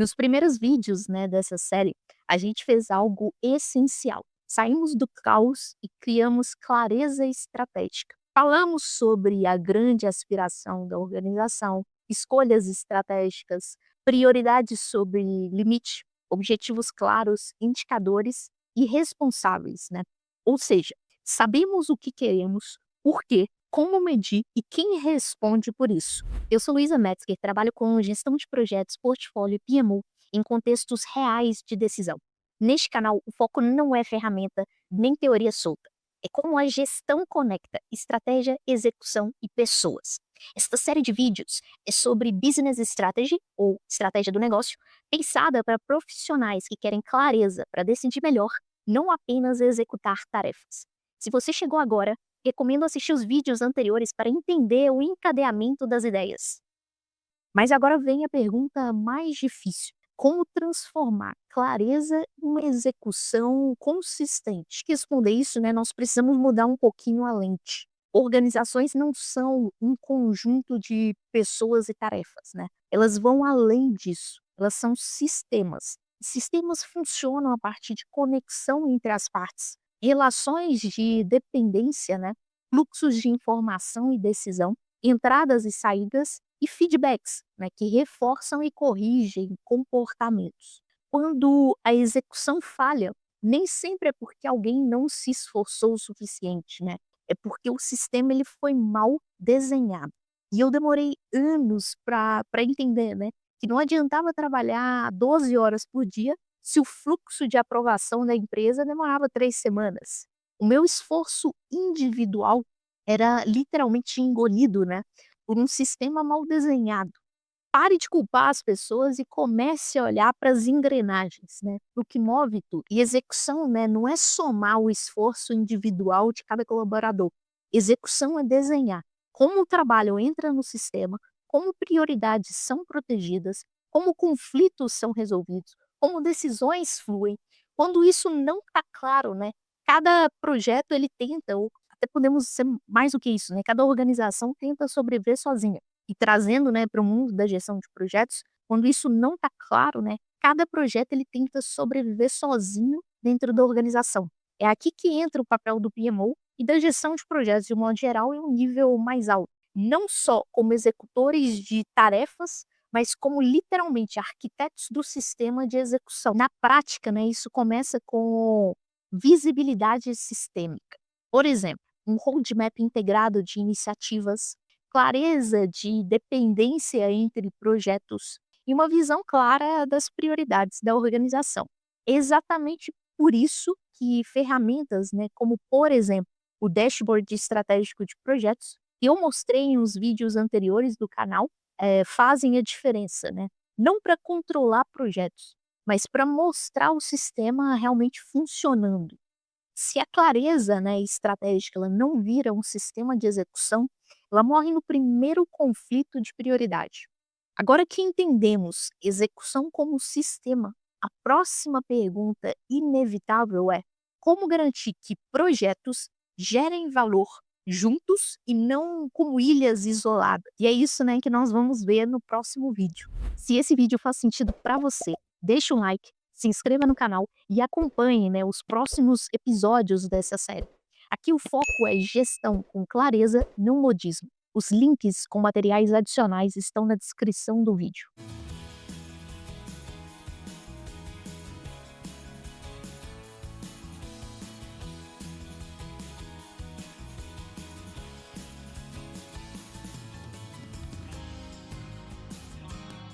Nos primeiros vídeos, né, dessa série, a gente fez algo essencial. Saímos do caos e criamos clareza estratégica. Falamos sobre a grande aspiração da organização, escolhas estratégicas, prioridades sobre limite, objetivos claros, indicadores e responsáveis, né? Ou seja, sabemos o que queremos, por quê, como medir e quem responde por isso. Eu sou Luísa Metzger, trabalho com gestão de projetos, portfólio e PMO em contextos reais de decisão. Neste canal, o foco não é ferramenta nem teoria solta. É como a gestão conecta estratégia, execução e pessoas. Esta série de vídeos é sobre business strategy, ou estratégia do negócio, pensada para profissionais que querem clareza para decidir melhor, não apenas executar tarefas. Se você chegou agora, recomendo assistir os vídeos anteriores para entender o encadeamento das ideias. Mas agora vem a pergunta mais difícil: como transformar clareza em uma execução consistente? Para responder isso, né, nós precisamos mudar um pouquinho a lente. Organizações não são um conjunto de pessoas e tarefas, né? Elas vão além disso. Elas são sistemas. Sistemas funcionam a partir de conexão entre as partes, relações de dependência, né? Fluxos de informação e decisão, entradas e saídas e feedbacks, né, que reforçam e corrigem comportamentos. Quando a execução falha, nem sempre é porque alguém não se esforçou o suficiente, né? É porque o sistema ele foi mal desenhado. E eu demorei anos para entender, né, que não adiantava trabalhar 12 horas por dia se o fluxo de aprovação da empresa demorava 3 semanas. O meu esforço individual era literalmente engolido, né, por um sistema mal desenhado. Pare de culpar as pessoas e comece a olhar para as engrenagens, né, para o que move tudo. E execução, né, não é somar o esforço individual de cada colaborador. Execução é desenhar como o trabalho entra no sistema, como prioridades são protegidas, como conflitos são resolvidos, como decisões fluem. Quando isso não está claro, né, cada projeto ele tenta, ou até podemos ser mais do que isso, né, cada organização tenta sobreviver sozinha. E trazendo, né, para o mundo da gestão de projetos, quando isso não está claro, né, cada projeto ele tenta sobreviver sozinho dentro da organização. É aqui que entra o papel do PMO e da gestão de projetos de um modo geral em um nível mais alto. Não só como executores de tarefas, mas como literalmente arquitetos do sistema de execução. Na prática, né, isso começa com visibilidade sistêmica. Por exemplo, um roadmap integrado de iniciativas, clareza de dependência entre projetos e uma visão clara das prioridades da organização. Exatamente por isso que ferramentas, né, como por exemplo o dashboard estratégico de projetos, que eu mostrei em uns vídeos anteriores do canal, fazem a diferença, né? Não para controlar projetos, mas para mostrar o sistema realmente funcionando. Se a clareza, né, estratégica ela não vira um sistema de execução, ela morre no primeiro conflito de prioridade. Agora que entendemos execução como sistema, a próxima pergunta inevitável é: como garantir que projetos gerem valor juntos e não como ilhas isoladas? E é isso, né, que nós vamos ver no próximo vídeo. Se esse vídeo faz sentido para você, deixa um like, se inscreva no canal e acompanhe, né, os próximos episódios dessa série. Aqui o foco é gestão com clareza, não modismo. Os links com materiais adicionais estão na descrição do vídeo.